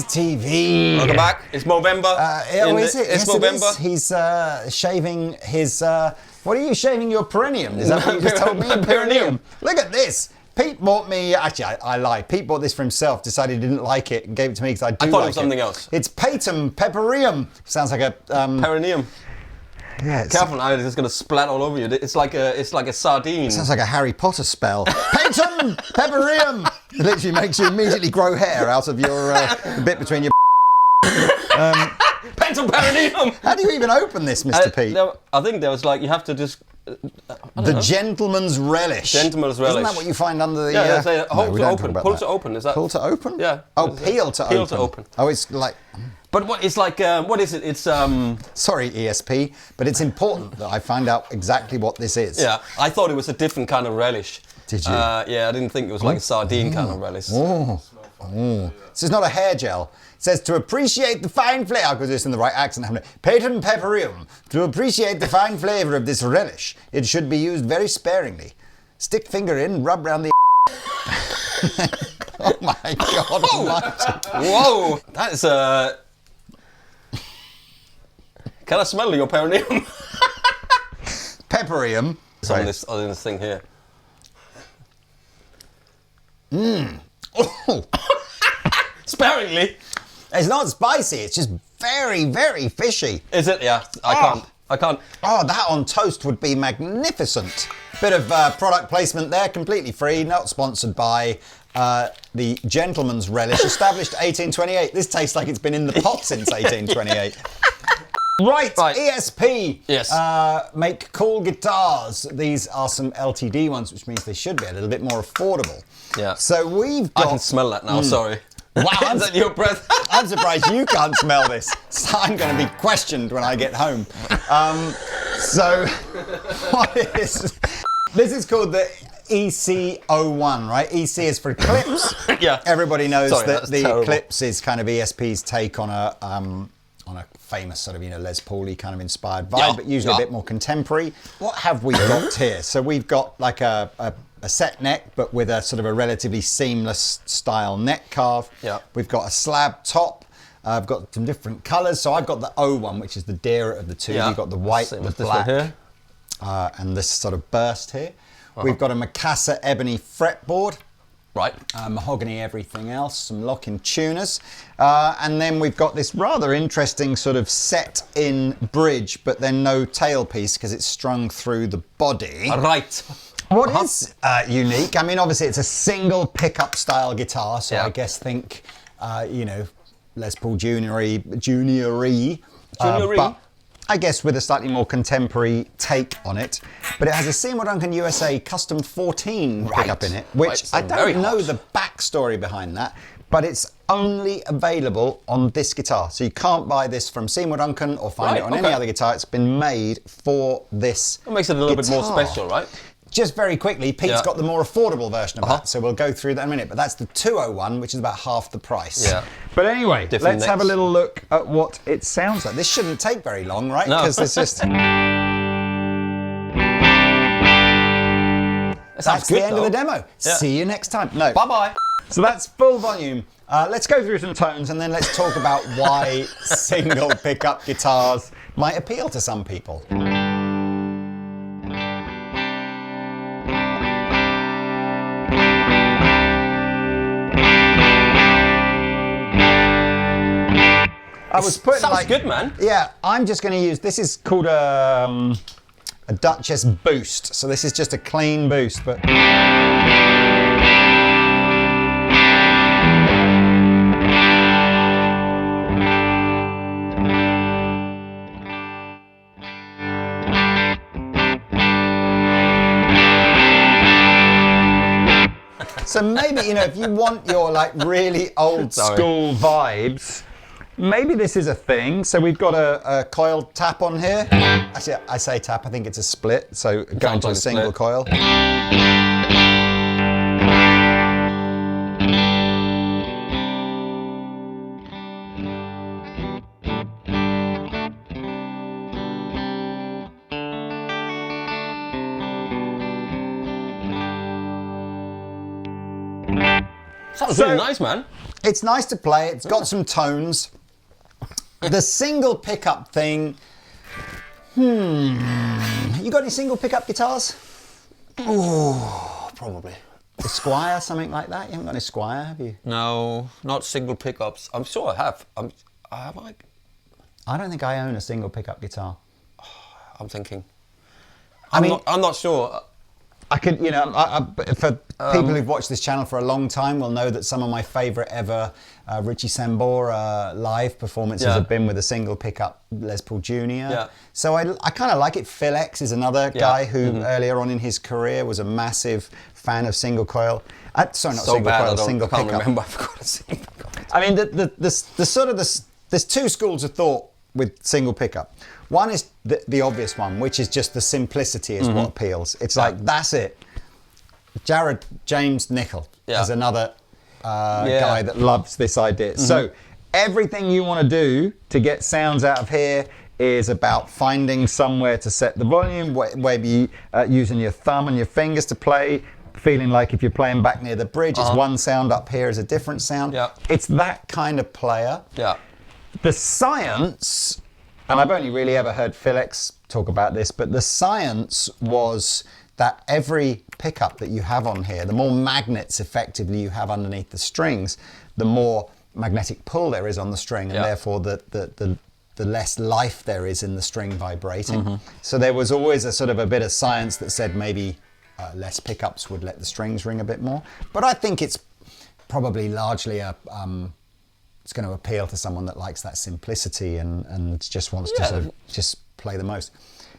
TV. Welcome back. It's Movember. Is it? It's Yes, Movember. He's shaving his. What are you shaving your perineum? Is that what you just told me? Perineum. Look at this. Pete bought me. Actually, I lie. Pete bought this for himself. Decided he didn't like it and gave it to me because I do. I thought like it was something else. It's Patum Pepperium. Sounds like a Perineum. Yeah. Careful now, it's going to splat all over you. It's like a sardine. Sounds like a Harry Potter spell. Patum Pepperium. It literally makes you immediately grow hair out of your the bit between your. Patum Perineum. How do you even open this, Mr. Pete? I think there was like, you have to just... The gentleman's relish. Gentleman's relish. Isn't that what you find under the... Yeah, they say hold we to don't open. talk about Pull that. to open. Is that... Pull to open? Yeah. Oh, peel to open. Peel to open. Oh, it's like... But what, it's like, what is it? It's... Sorry, ESP, but it's important that I find out exactly what this is. Yeah, I thought it was a different kind of relish. Did you? Yeah, I didn't think it was like a sardine kind of relish. Oh. This is not a hair gel. It says to appreciate the fine flavour. I'll do this in the right accent. Patum Pepperium. To appreciate the fine flavour of this relish, it should be used very sparingly. Stick finger in, rub round the... Oh my God almighty. Whoa! That is Can I smell your perineum? Pepperium. It's on this thing here. Oh. Sparingly. It's not spicy, it's just very, very fishy. Is it? Yeah. I can't. Oh, that on toast would be magnificent. Bit of product placement there, completely free, not sponsored by the Gentleman's Relish, established 1828. This tastes like it's been in the pot since 1828. Right, ESP. Yes. Make cool guitars. These are some LTD ones, which means they should be a little bit more affordable. Yeah. So we've got... I can smell that now, sorry. Wow, Is that your breath? I'm surprised you can't smell this. So I'm going to be questioned when I get home. So, what is... This is called the EC01, right? EC is for Eclipse. Yeah. Everybody knows that the terrible. Eclipse is kind of ESP's take on a famous sort of, Les Paul-y kind of inspired vibe, but usually a bit more contemporary. What have we got here? So we've got like a set neck, but with a sort of a relatively seamless style neck carve. Yeah. We've got a slab top. I've got some different colours. So I've got the O1, which is the dearer of the two. Yeah. You've got the white, the black, here. And this sort of burst here. We've got a Mikasa ebony fretboard. Right. Mahogany, everything else, some lock-in tuners. And then we've got this rather interesting sort of set-in bridge, but then no tailpiece because it's strung through the body. Right. What is unique? I mean, obviously it's a single pickup style guitar, so Yeah. I guess think, Les Paul Juniory, but I guess with a slightly more contemporary take on it. But it has a Seymour Duncan USA Custom 14 pickup in it, which I don't know the backstory behind that, but it's only available on this guitar. So you can't buy this from Seymour Duncan or find it on any other guitar. It's been made for this That makes it a little bit more special, right? Just very quickly, Pete's got the more affordable version of that, so we'll go through that in a minute. But that's the 201, which is about half the price. Yeah. But anyway, let's have a necks. little look at what it sounds like. This shouldn't take very long, right? No. Because it's just... That's good, the end of the demo. Yeah. See you next time. No. Bye-bye. So that's full volume. Let's go through some tones and then let's talk about why single pickup guitars might appeal to some people. I was putting Sounds good, man. Yeah, I'm just going to use, this is called a Duchess Boost. So this is just a clean boost, but... So maybe, if you want your like really old school vibes, maybe this is a thing. So we've got a coil tap on here. Actually, I say tap, I think it's a split. So going to a single coil. Sounds really nice, man. It's nice to play. It's got some tones. The single pickup thing. You got any single pickup guitars? Oh, probably. A Squire, something like that? You haven't got any Squire, have you? No, not single pickups. I'm sure I have. I don't think I own a single pickup guitar. I'm thinking. I'm not sure. I could, for people who've watched this channel for a long time will know that some of my favourite ever Richie Sambora live performances have been with a single pickup Les Paul Jr. Yeah. So I kind of like it. Phil X is another guy who earlier on in his career was a massive fan of single coil. Sorry, not single coil, single pickup. I can't remember. I forgot a single pickup. I mean, there's two schools of thought with single pickup. One is the obvious one, which is just the simplicity is what appeals. It's like, that's it. Jared James Nickel is another guy that loves this idea. So everything you want to do to get sounds out of here is about finding somewhere to set the volume, maybe using your thumb and your fingers to play, feeling like if you're playing back near the bridge, it's one sound, up here is a different sound. It's that kind of player. The science, and I've only really ever heard Phil X talk about this, but the science was that every pickup that you have on here, the more magnets effectively you have underneath the strings, the more magnetic pull there is on the string, and therefore the less life there is in the string vibrating. So there was always a sort of a bit of science that said maybe less pickups would let the strings ring a bit more. But I think it's probably largely it's going to appeal to someone that likes that simplicity and just wants to sort of just play the most.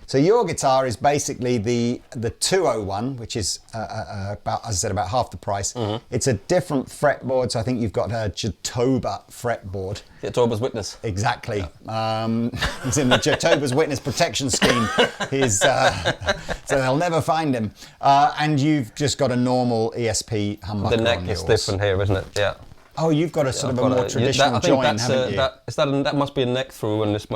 So your guitar is basically the 201, which is about, as I said, about half the price. It's a different fretboard, so I think you've got a Jatoba fretboard. Jatoba's Witness. Exactly. He's in the Jatoba's Witness protection scheme. So they'll never find him. And you've just got a normal ESP humbucker. The neck is different here, isn't it? Yeah. Oh, you've got a sort of a more traditional join, haven't you? That must be a neck through, and this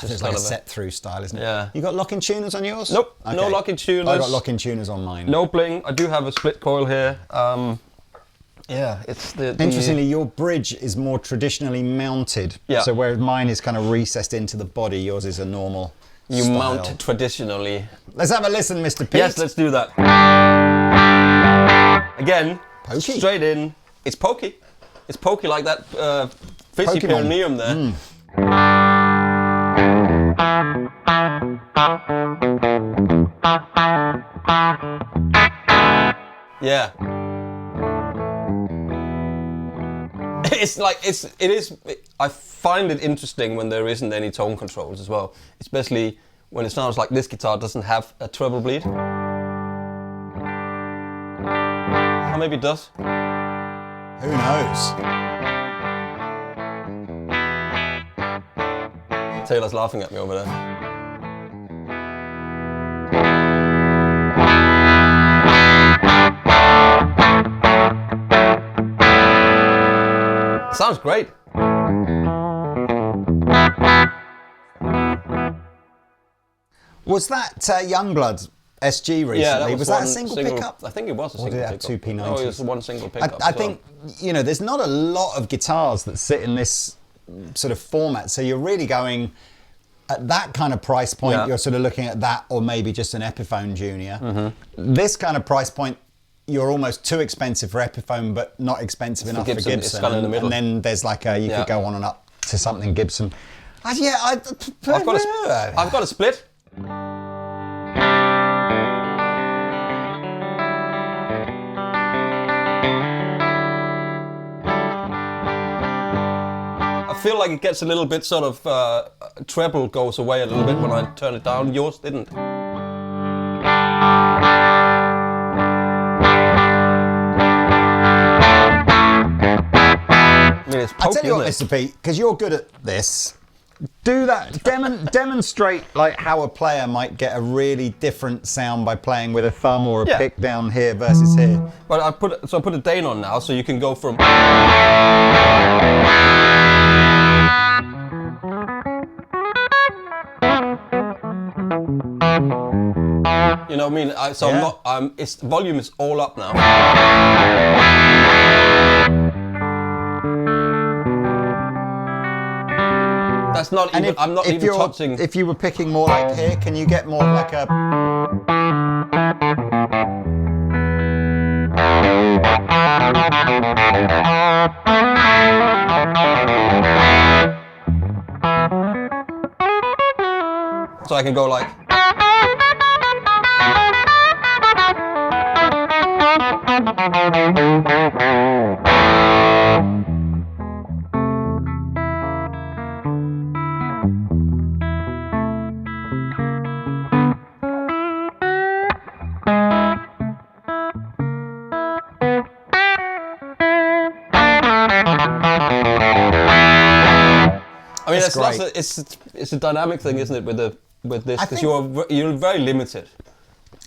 is like a set through style, isn't it? Yeah. You got lock-in tuners on yours? Nope, okay. No lock-in tuners. I got lock-in tuners on mine. No bling. I do have a split coil here. It's the interestingly, your bridge is more traditionally mounted. Yeah. So whereas mine is kind of recessed into the body, yours is a normal. You style. mount traditionally. Let's have a listen, Mr. Pete. Yes, let's do that. Again, pokey. Straight in. It's pokey. It's pokey like that fizzy perineum there. Yeah. I find it interesting when there isn't any tone controls as well, especially when it sounds like this guitar doesn't have a treble bleed. Or maybe it does. Who knows? Taylor's laughing at me over there. Sounds great. Was that Youngblood SG recently? Yeah, was that a single pickup? I think it was a single pickup. Or did it have two P90s? No, it was one single pickup. I think, there's not a lot of guitars that sit in this sort of format, so you're really going at that kind of price point, you're sort of looking at that, or maybe just an Epiphone Junior. This kind of price point, you're almost too expensive for Epiphone, but not expensive enough for Gibson. It's kind of in the middle. And then there's like you could go on and up to something Gibson. I've got a split. I feel like it gets a little bit sort of treble goes away a little bit when I turn it down. Yours didn't. I'll tell you what, Mr. Pete, because you're good at this. Do that. Demonstrate like how a player might get a really different sound by playing with a thumb or a pick down here versus here. But I put a Dane on now, so you can go from. You know what I mean? Its volume is all up now. That's not And even. I'm not even touching. If you were picking more like here, can you get more like a? So I can go like. I mean, it's a dynamic thing, isn't it? With this, because you're very limited.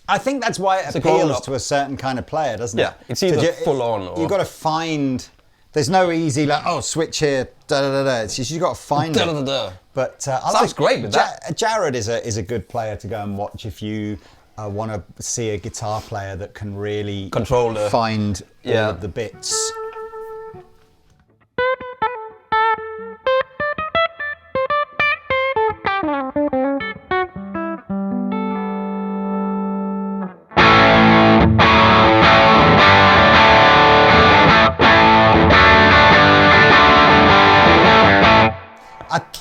I think that's why it appeals to a certain kind of player, doesn't it? Yeah, it's either full on or... You've got to find... There's no easy, like, oh, switch here, da-da-da-da. It's just you've got to find it. Da-da-da-da. But sounds great with that. Jared is a good player to go and watch if you want to see a guitar player that can really find all of the bits.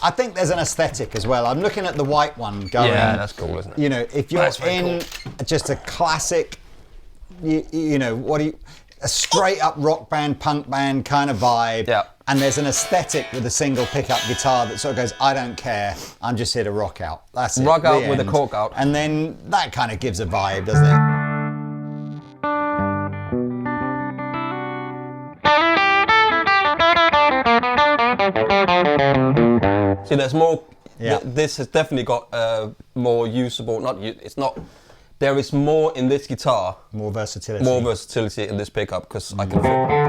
I think there's an aesthetic as well. I'm looking at the white one going. Yeah, that's cool, isn't it? You know, if you're in just a classic, you know, a straight up rock band, punk band kind of vibe. Yeah. And there's an aesthetic with a single pickup guitar that sort of goes, I don't care, I'm just here to rock out. That's it. Rock out with a cork out. And then that kind of gives a vibe, doesn't it? See, there's more. Yeah. This has definitely got more usable. It's not. There is more in this guitar. More versatility. More versatility in this pickup because I can feel.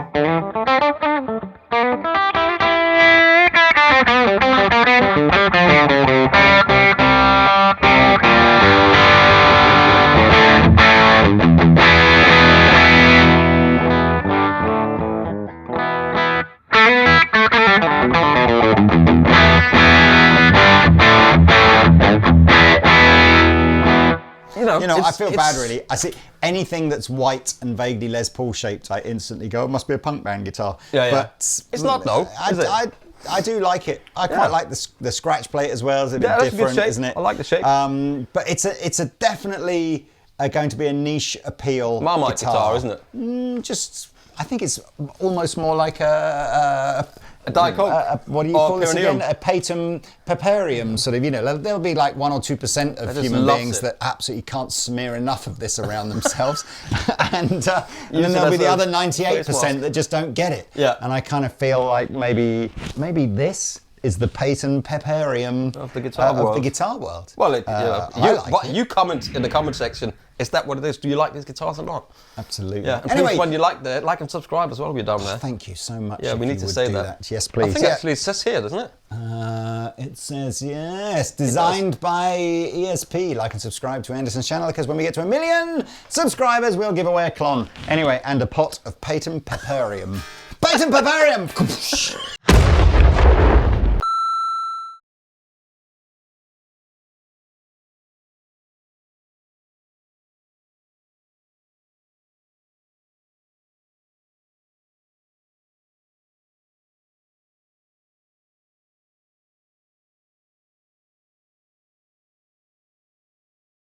You know, I feel bad really. I see anything that's white and vaguely Les Paul shaped, I instantly go, it must be a punk band guitar. Yeah, but it's not though, is it? I do like it. I quite like the scratch plate as well. It's a bit different, isn't it? I like the shape. But it's a definitely going to be a niche appeal Marmite guitar, isn't it? I think it's almost more like a Diet Coke. What do you call this again? A Patum Peparium, sort of. You know, there'll be like 1 or 2% of human beings that absolutely can't smear enough of this around themselves, and then there'll be the other 98% that just don't get it. Yeah. And I kind of feel like maybe this is the Patum Peparium of the guitar world. Well, you comment in the comment section. Is that what it is? Do you like these guitars or not? Absolutely. Yeah. And anyway, when you like and subscribe as well, we're down there. Thank you so much. Yeah, we need to say that. Yes, please. I think actually it says here, doesn't it? It says yes. Designed by ESP. Like and subscribe to Anderton's channel because when we get to 1 million subscribers, we'll give away a clon. Anyway, and a pot of Patum Peparium. Patum Peparium.